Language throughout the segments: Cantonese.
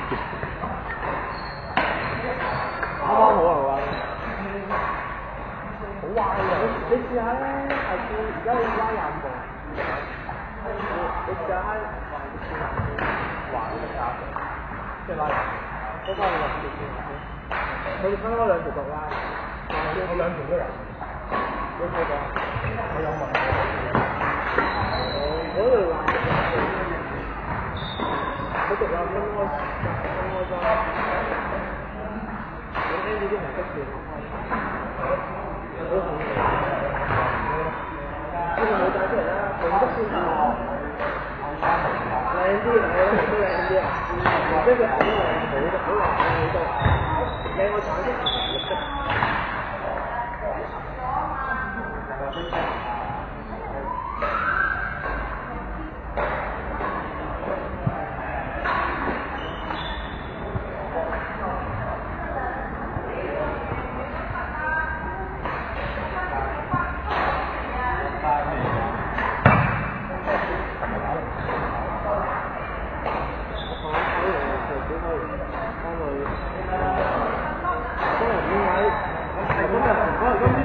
雪嘅。啱啱好啊嘛，好歪啊！你試下咧，下次而家好似拉廿步，你試下拉橫嘅架，即係拉嗰翻你落條線，佢哋分開兩條角拉，我兩條都有，你睇講，我有問題，嗰度爛嘅，嗰度有分開裝。你呢啲紅色線，好紅嘅，呢個冇帶出嚟啦，紅色線靚啲，係咯，都靚啲啊！紅色嘅紅都靚好多，好多，靚過橙色同綠色。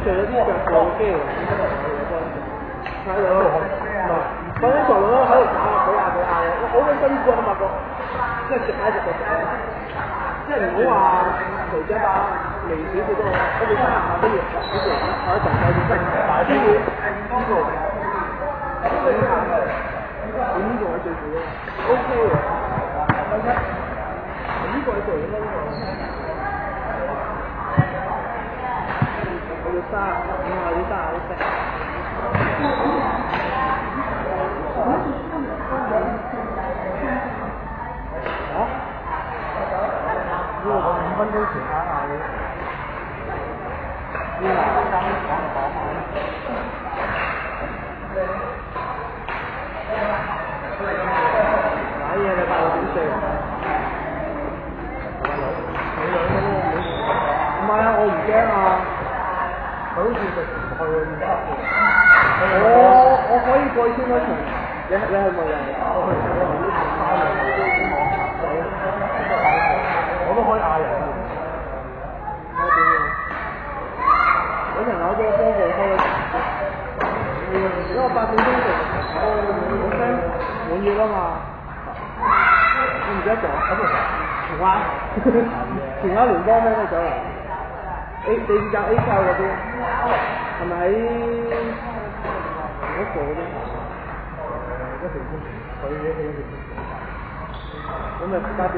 做咗啲腳步嘅機會，睇到，嗰啲球佬喺度打啊，舉下嘅，我好鬼辛苦啊！發覺，即係直下直嘅，即係唔好話隨住一把微少少都好，我哋三下都要好似坐喺度繼續跟，都要呢個位，點做係最主要 ？OK 嘅，呢個係做緊呢個。要沙，你話要沙好食。啊？呢個5分鐘前打下嘅。要拿買嘢你8個點4？唔係啊，我唔驚啊。佢好似食唔去喎，我可以過去簽一場，你係咪人？我都可以嗌人。揾人攞咗個方步開，因為8點鐘食，我聽滿月啦嘛，我唔記得咗，荃灣，荃灣聯邦咩都上嚟。地鐵站 A 靠嗰邊，係咪喺嗰個嗰邊？一條線，佢嘅咁咪8點。